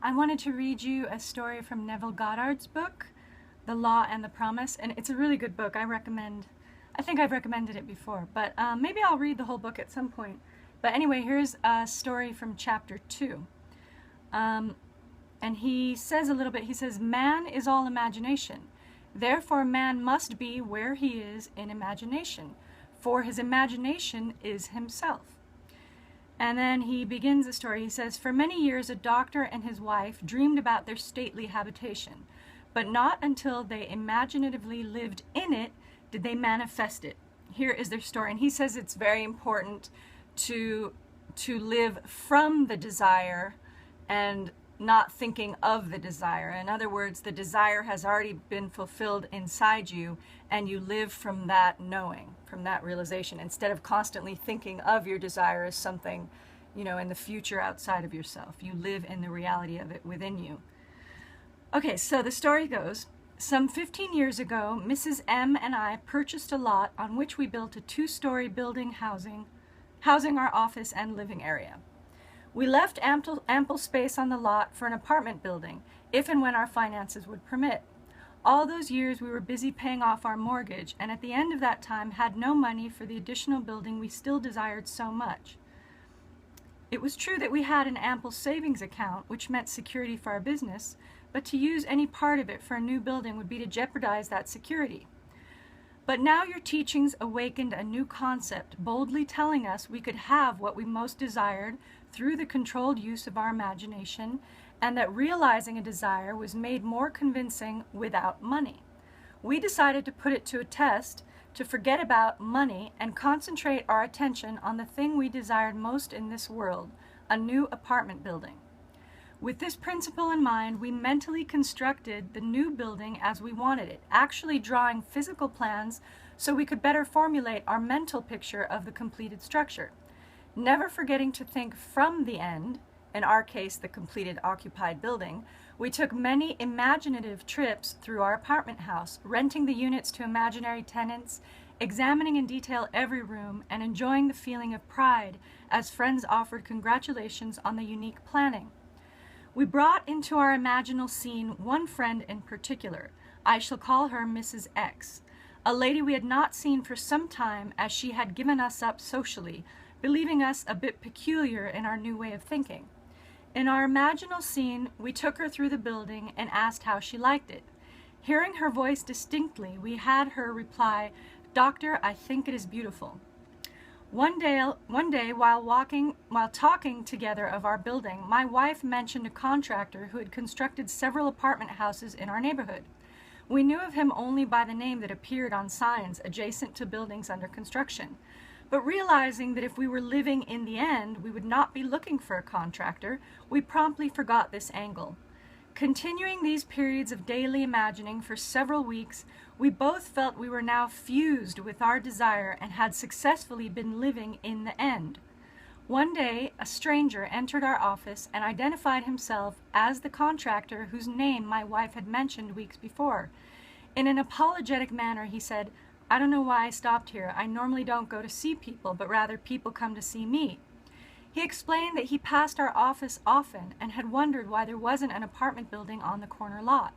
I wanted to read you a story from Neville Goddard's book, The Law and the Promise, and it's a really good book. I think I've recommended it before, but maybe I'll read the whole book at some point. But anyway, here's a story from chapter 2. And he says a little bit, he says, "Man is all imagination. Therefore man must be where he is in imagination, for his imagination is himself." And then he begins the story. He says, "For many years a doctor and his wife dreamed about their stately habitation, but not until they imaginatively lived in it did they manifest it." Here is their story. And he says it's very important to live from the desire and not thinking of the desire. In other words, the desire has already been fulfilled inside you, and you live from that knowing, from that realization, instead of constantly thinking of your desire as something, in the future outside of yourself. You live in the reality of it within you. Okay, so the story goes, some 15 years ago, Mrs. M and I purchased a lot on which we built a 2-story building housing our office and living area. We left ample space on the lot for an apartment building, if and when our finances would permit. All those years we were busy paying off our mortgage, and at the end of that time had no money for the additional building we still desired so much. It was true that we had an ample savings account, which meant security for our business, but to use any part of it for a new building would be to jeopardize that security. But now your teachings awakened a new concept, boldly telling us we could have what we most desired through the controlled use of our imagination, and that realizing a desire was made more convincing without money. We decided to put it to a test, to forget about money and concentrate our attention on the thing we desired most in this world, a new apartment building. With this principle in mind, we mentally constructed the new building as we wanted it, actually drawing physical plans so we could better formulate our mental picture of the completed structure. Never forgetting to think from the end, in our case the completed occupied building, we took many imaginative trips through our apartment house, renting the units to imaginary tenants, examining in detail every room, and enjoying the feeling of pride as friends offered congratulations on the unique planning. We brought into our imaginal scene one friend in particular. I shall call her Mrs. X, a lady we had not seen for some time, as she had given us up socially, believing us a bit peculiar in our new way of thinking. In our imaginal scene, we took her through the building and asked how she liked it. Hearing her voice distinctly, we had her reply, "Doctor, I think it is beautiful." One day, while talking together of our building, my wife mentioned a contractor who had constructed several apartment houses in our neighborhood. We knew of him only by the name that appeared on signs adjacent to buildings under construction. But realizing that if we were living in the end, we would not be looking for a contractor, we promptly forgot this angle. Continuing these periods of daily imagining for several weeks, we both felt we were now fused with our desire and had successfully been living in the end. One day, a stranger entered our office and identified himself as the contractor whose name my wife had mentioned weeks before. In an apologetic manner, he said, "I don't know why I stopped here. I normally don't go to see people, but rather people come to see me." He explained that he passed our office often and had wondered why there wasn't an apartment building on the corner lot.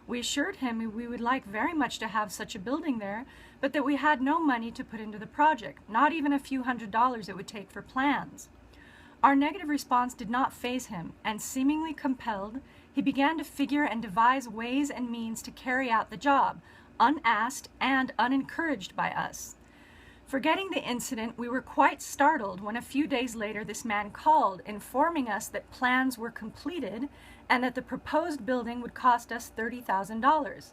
We assured him we would like very much to have such a building there, but that we had no money to put into the project, not even a few $100s it would take for plans. Our negative response did not faze him, and seemingly compelled, he began to figure and devise ways and means to carry out the job, unasked and unencouraged by us. Forgetting the incident, we were quite startled when a few days later this man called, informing us that plans were completed and that the proposed building would cost us $30,000.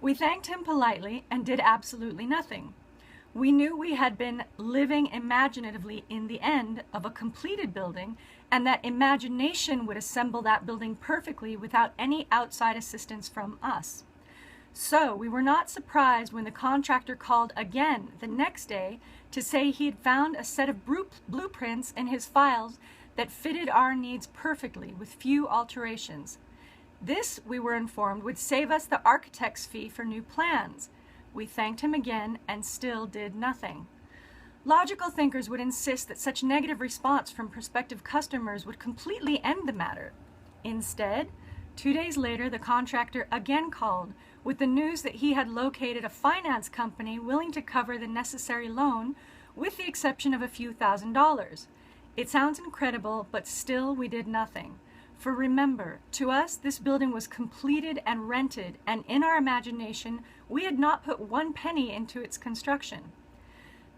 We thanked him politely and did absolutely nothing. We knew we had been living imaginatively in the end of a completed building, and that imagination would assemble that building perfectly without any outside assistance from us. So we were not surprised when the contractor called again the next day to say he had found a set of blueprints in his files that fitted our needs perfectly with few alterations. This, we were informed, would save us the architect's fee for new plans. We thanked him again and still did nothing. Logical thinkers would insist that such negative response from prospective customers would completely end the matter. Instead, 2 days later, the contractor again called with the news that he had located a finance company willing to cover the necessary loan, with the exception of a few $1,000s. It sounds incredible, but still we did nothing. For remember, to us this building was completed and rented, and in our imagination we had not put 1 penny into its construction.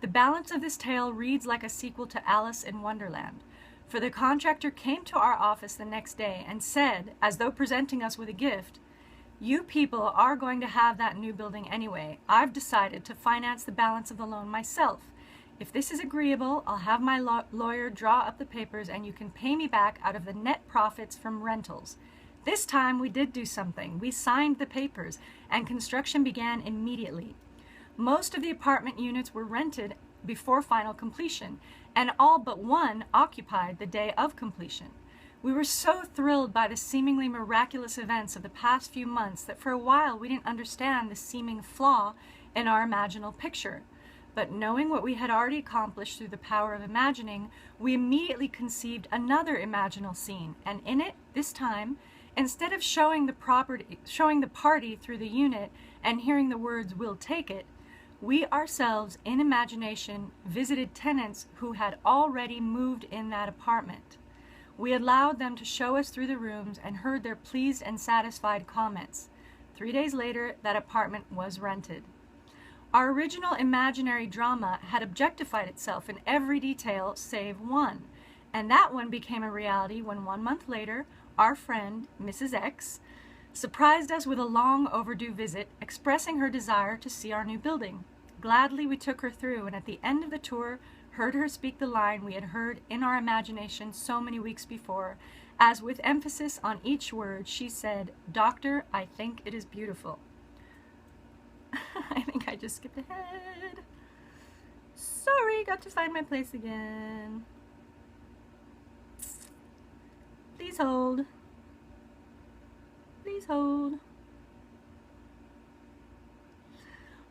The balance of this tale reads like a sequel to Alice in Wonderland, for the contractor came to our office the next day and said, as though presenting us with a gift, "You people are going to have that new building anyway. I've decided to finance the balance of the loan myself. If this is agreeable, I'll have my lawyer draw up the papers and you can pay me back out of the net profits from rentals." This time we did do something. We signed the papers and construction began immediately. Most of the apartment units were rented before final completion, and all but one occupied the day of completion. We were so thrilled by the seemingly miraculous events of the past few months that for a while we didn't understand the seeming flaw in our imaginal picture. But knowing what we had already accomplished through the power of imagining, we immediately conceived another imaginal scene, and in it, this time, instead of showing the party through the unit and hearing the words, "We'll take it," we ourselves, in imagination, visited tenants who had already moved in that apartment. We allowed them to show us through the rooms and heard their pleased and satisfied comments. 3 days later, that apartment was rented. Our original imaginary drama had objectified itself in every detail save one, and that one became a reality when 1 month later, our friend, Mrs. X, surprised us with a long overdue visit, expressing her desire to see our new building. Gladly we took her through, and at the end of the tour, heard her speak the line we had heard in our imagination so many weeks before, as with emphasis on each word she said, "Doctor, I think it is beautiful." I think I just skipped ahead. Sorry, got to find my place again. Please hold. Please hold.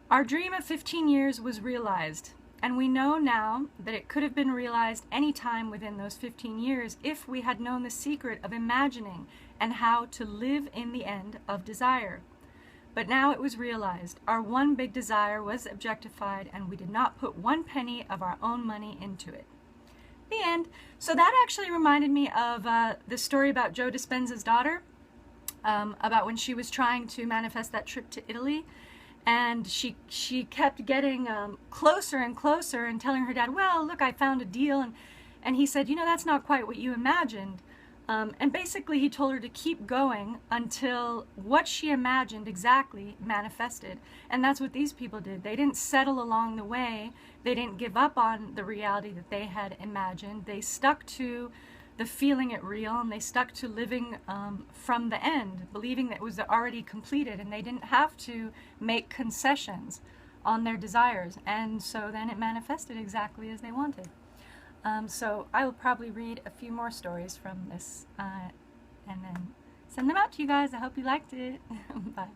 Our dream of 15 years was realized, and we know now that it could have been realized any time within those 15 years if we had known the secret of imagining and how to live in the end of desire. But now it was realized. Our one big desire was objectified, and we did not put 1 penny of our own money into it. The end. So that actually reminded me of the story about Joe Dispenza's daughter, about when she was trying to manifest that trip to Italy. And she kept getting closer and closer and telling her dad, "Well, look, I found a deal." And he said, "You know, that's not quite what you imagined." And basically he told her to keep going until what she imagined exactly manifested. And that's what these people did. They didn't settle along the way. They didn't give up on the reality that they had imagined. They stuck to the feeling it real, and they stuck to living from the end, believing that it was already completed, and they didn't have to make concessions on their desires. And so then it manifested exactly as they wanted. So I will probably read a few more stories from this and then send them out to you guys. I hope you liked it. Bye.